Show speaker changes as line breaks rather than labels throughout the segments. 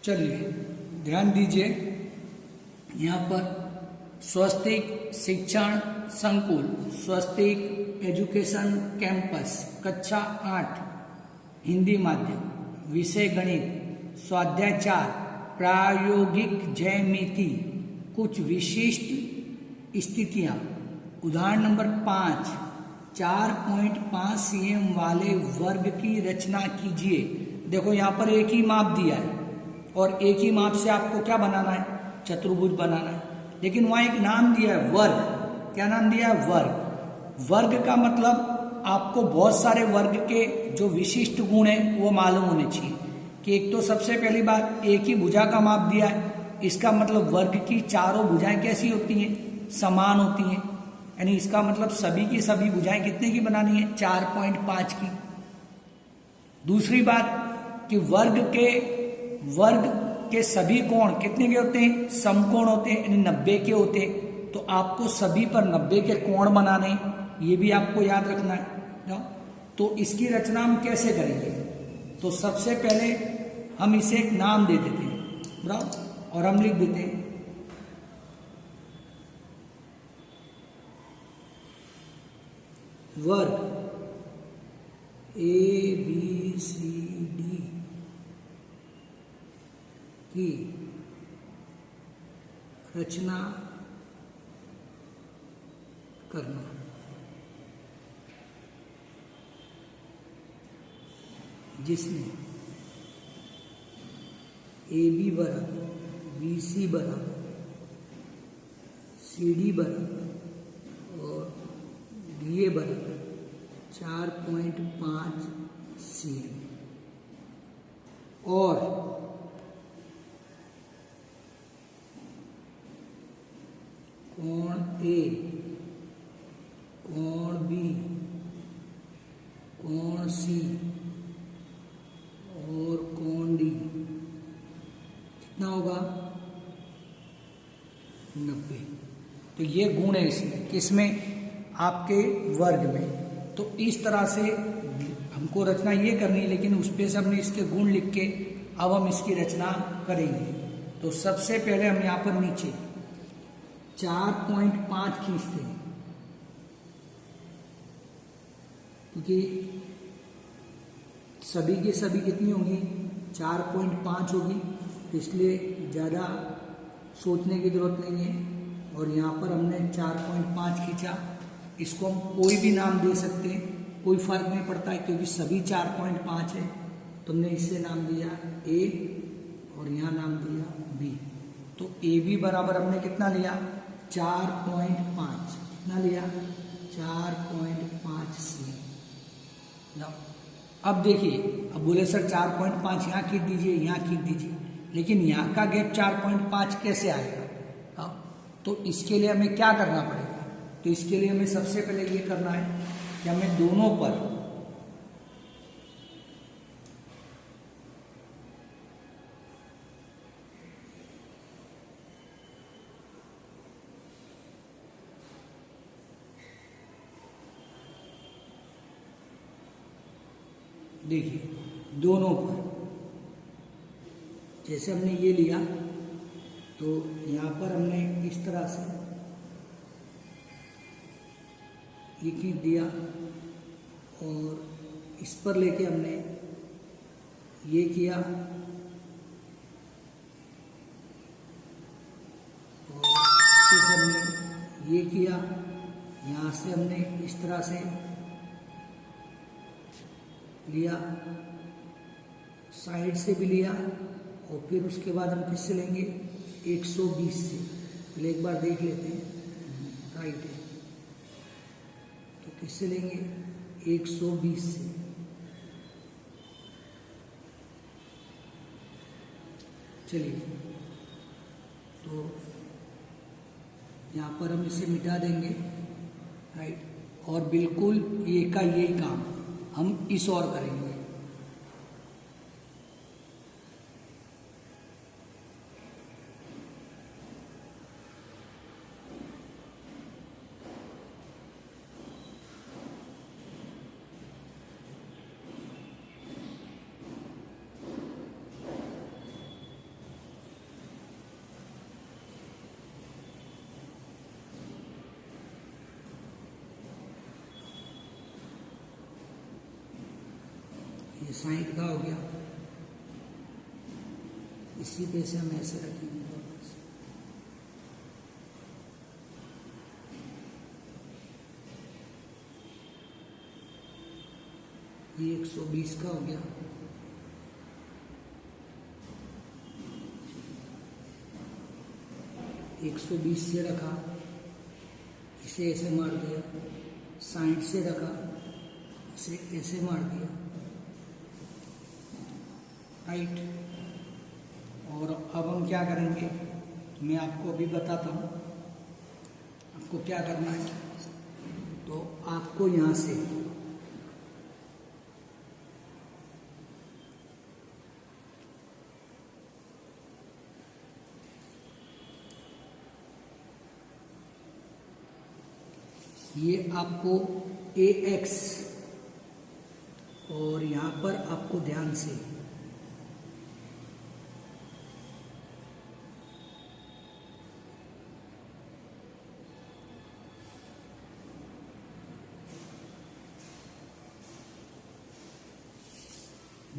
चलिए ध्यान दीजिए, यहाँ पर स्वस्तिक शिक्षण संकुल, स्वस्तिक एजुकेशन कैंपस, कक्षा 8 हिंदी माध्यम, विषय गणित, स्वाध्याय 4 प्रायोगिक ज्यामिति, कुछ विशिष्ट स्थितियां। उदाहरण नंबर 5, 4.5 cm वाले वर्ग की रचना कीजिए। देखो यहाँ पर एक ही माप दिया है और एक ही माप से आपको क्या बनाना है, चतुर्भुज बनाना है। लेकिन वहां एक नाम दिया है वर्ग। क्या नाम दिया है? वर्ग। वर्ग का मतलब आपको बहुत सारे वर्ग के जो विशिष्ट गुण है वो मालूम होने चाहिए कि एक तो सबसे पहली बात एक ही भुजा का माप दिया है, इसका मतलब वर्ग की चारों भुजाएं कैसी होती हैं? समान होती हैं। यानी इसका मतलब सभी की सभी भुजाएं कितने की बनानी है? 4.5 की। दूसरी बात कि वर्ग के सभी कोण कितने के होते हैं? समकोण होते हैं, यानी 90 के होते हैं। तो आपको सभी पर 90 के कोण बनाने, ये भी आपको याद रखना है। तो इसकी रचना हम कैसे करेंगे? तो सबसे पहले हम इसे एक नाम दे देते हैं, बराबर, और हम लिख देते हैं वर्ग ABCD की रचना करना। जिसमें AB बराबर BC बराबर CD बराबर और DA बराबर 4.5 cm और कोण A, कोण B, कोण C और कोण D कितना होगा? 90। तो ये गुण है इसमें, किसमें? आपके वर्ग में। तो इस तरह से हमको रचना ये करनी है, लेकिन उस पे से हमने इसके गुण लिख के अब हम इसकी रचना करेंगे। तो सबसे पहले हम यहाँ पर नीचे 4.5 खींचते हैं, क्योंकि सभी के सभी कितनी होगी? 4.5 होगी, इसलिए ज़्यादा सोचने की जरूरत नहीं है। और यहाँ पर हमने 4.5 खींचा। इसको हम कोई भी नाम दे सकते हैं, कोई फर्क नहीं पड़ता है, क्योंकि सभी 4.5 है। तुमने इससे नाम दिया A और यहाँ नाम दिया B। तो AB बराबर हमने कितना लिया? 4.5। कितना लिया? 4.5 cm। अब देखिए, अब बोले सर 4.5 यहाँ खींच दीजिए, यहाँ खींच दीजिए, लेकिन यहाँ का गैप 4.5 कैसे आएगा? तो इसके लिए हमें क्या करना पड़ेगा? तो इसके लिए हमें सबसे पहले ये करना है कि हमें दोनों पर देखिए, दोनों पर जैसे हमने ये लिया तो यहाँ पर हमने इस तरह से ये खींच दिया और इस पर लेके हमने ये किया और फिर हमने ये किया। यहाँ से हमने इस तरह से लिया, साइड से भी लिया और फिर उसके बाद हम किससे लेंगे? 120 से। पहले एक बार देख लेते हैं, राइट है, तो किससे लेंगे? 120 से। चलिए, तो यहाँ पर हम इसे मिटा देंगे, राइट। और बिल्कुल ये का यही काम हम इस और करेंगे। ये 60 का हो गया, इसी पे से हम ऐसे रखेंगे। ये 120 का हो गया, एक 120 से रखा, इसे ऐसे मार दिया, 60 से रखा, इसे ऐसे मार दिया, राइट। और अब हम क्या करेंगे, मैं आपको अभी बताता हूँ आपको क्या करना है। तो आपको यहाँ से ये आपको AX और यहाँ पर आपको ध्यान से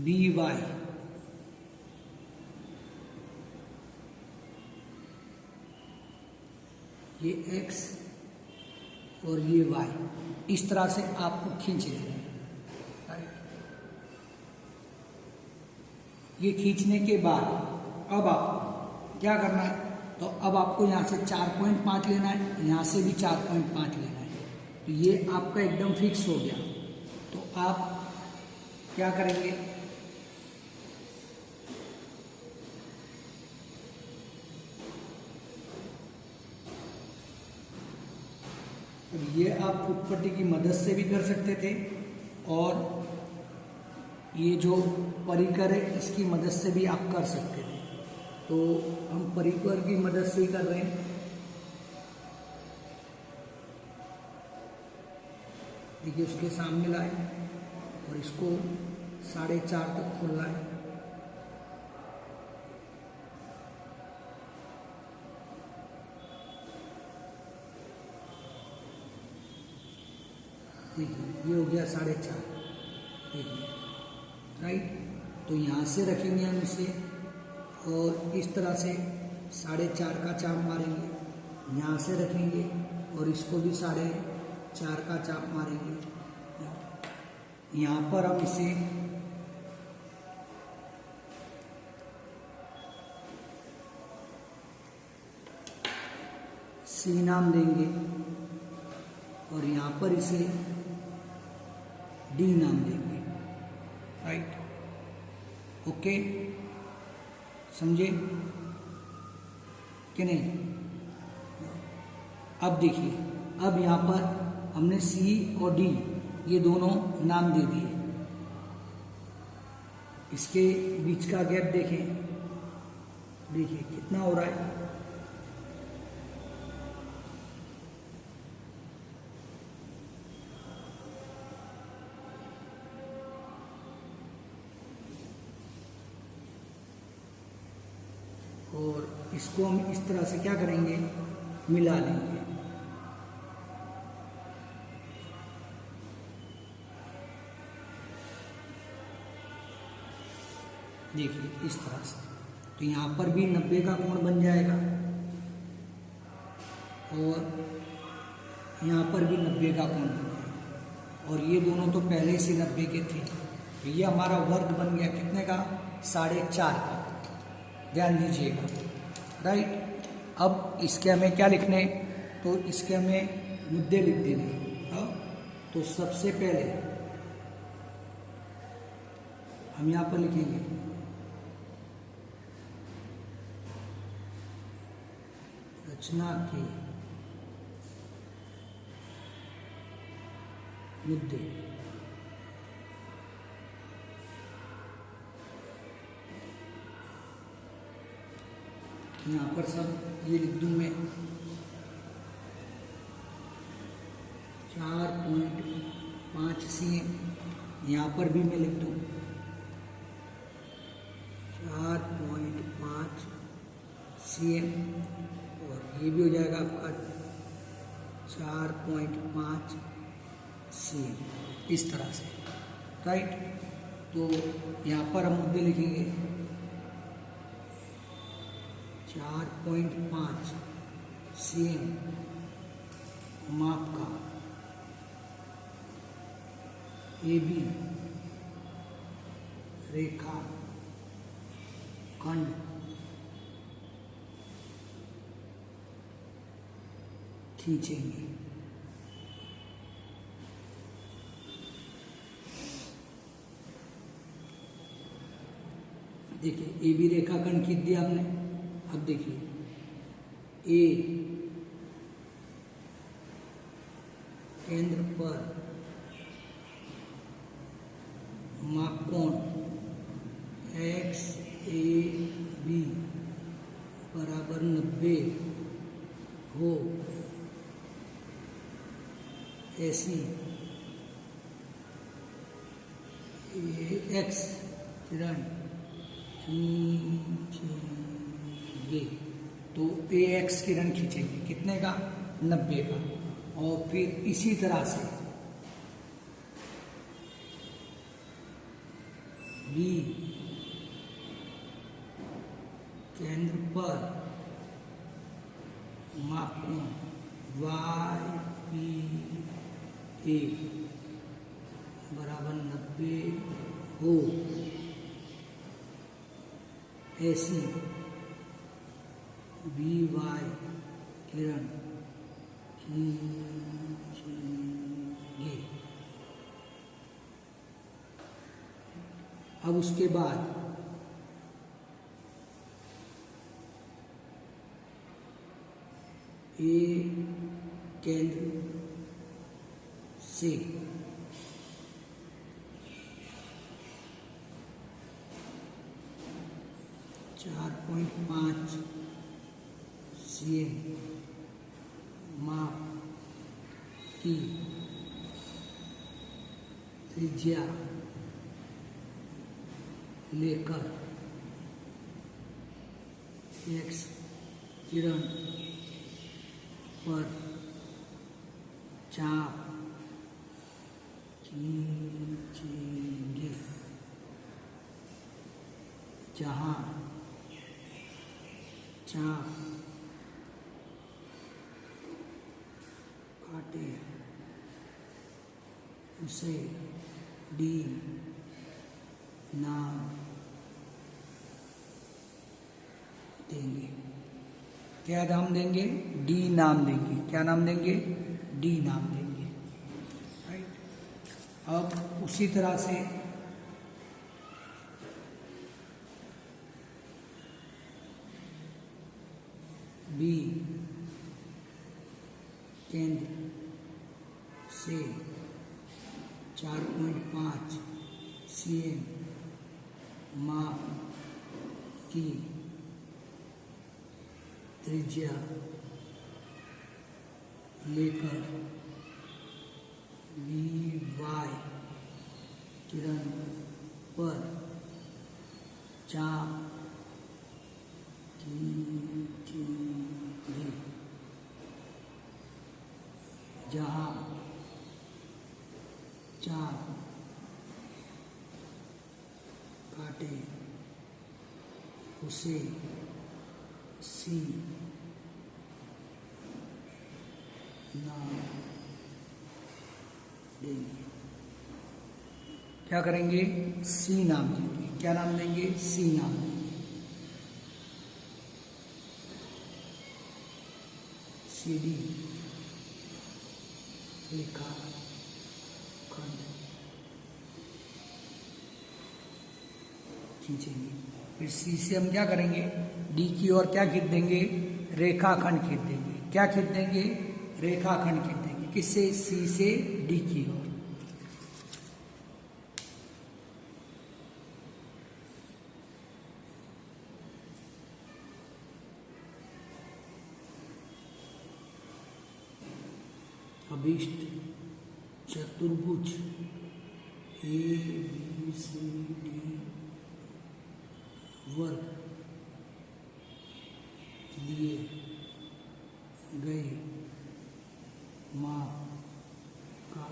BY ये X और ये Y इस तरह से आपको खींच लेना है, राइट। ये खींचने के बाद अब आपको क्या करना है, तो अब आपको यहाँ से 4.5 लेना है, यहाँ से भी 4.5 लेना है। तो ये आपका एकदम फिक्स हो गया। तो आप क्या करेंगे, ये आप फुटपट्टी की मदद से भी कर सकते थे और ये जो परिकर है इसकी मदद से भी आप कर सकते थे। तो हम परिकर की मदद से ही कर रहे हैं। देखिए उसके सामने लाए और इसको 4.5 तक खोलना है। देखिए ये हो गया 4.5, देखिए, राइट। तो यहाँ से रखेंगे हम इसे और इस तरह से 4.5 का चाप मारेंगे, यहाँ से रखेंगे और इसको भी 4.5 का चाप मारेंगे। यहाँ पर हम इसे C नाम देंगे और यहाँ पर इसे D नाम देंगे, राइट। ओके, समझे कि नहीं। अब देखिए, अब यहाँ पर हमने C और D ये दोनों नाम दे दिए। इसके बीच का गैप देखें, देखिए कितना हो रहा है। और इसको हम इस तरह से क्या करेंगे, मिला लेंगे। देखिए इस तरह से, तो यहाँ पर भी 90 का कोण बन जाएगा और यहाँ पर भी 90 का कोण बन जाएगा। और ये दोनों तो पहले से 90 के थे। तो ये हमारा वर्ग बन गया कितने का, 4.5 का। ध्यान दीजिएगा, राइट। अब इसके हमें क्या लिखने, तो इसके हमें मुद्दे लिख देने। तो सबसे पहले हम यहाँ पर लिखेंगे रचना के मुद्दे। यहाँ पर सब ये लिख दूँ मैं, 4.5 cm। यहाँ पर भी मैं लिख दूँ 4.5 cm और ये भी हो जाएगा आपका 4.5 cm, इस तरह से, राइट। तो यहाँ पर हम मुद्दे लिखेंगे 4.5 cm माप का AB रेखा खंड खींचेंगे। देखिए AB रेखाखंड खींच दिया हमने। अब देखिए A केंद्र पर मापकोण XAB बराबर 90 हो ऐसी AX किरण खींचेंगे। तो AX किरण खींचेंगे कितने का? 90 का। और फिर इसी तरह से B केंद्र पर मापकोण YPA बराबर 90 हो ऐसी BY किरण खींचेंगे। अब उसके बाद A केंद्र से चार 4.5 cm माप की त्रिज्या लेकर X किरण पर चाप खींचेंगे, जहाँ चाप काटे उसे D नाम देंगे। क्या नाम देंगे? D नाम देंगे। क्या नाम देंगे? D नाम देंगे। राइट। अब उसी तरह से B केंद्र से 4.5 cm माप की त्रिज्या लेकर BY किरण पर चाप खींचेंगे, जहाँ चाप काटे उसे C नाम देंगे। क्या करेंगे? C नाम देंगे। क्या नाम देंगे? C नाम देंगे। CD रेखा खंड खींचेंगे। फिर C से हम क्या करेंगे? D की ओर क्या खींच देंगे? रेखाखंड खींच देंगे। क्या खींच देंगे? रेखाखंड खींच देंगे। किससे? C से D की ओर। अभिष्ट चतुर्भुज ABCD वर्ग दिए गए माप का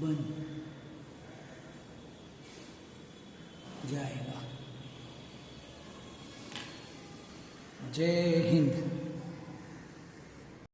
बन जाएगा। जय हिंद।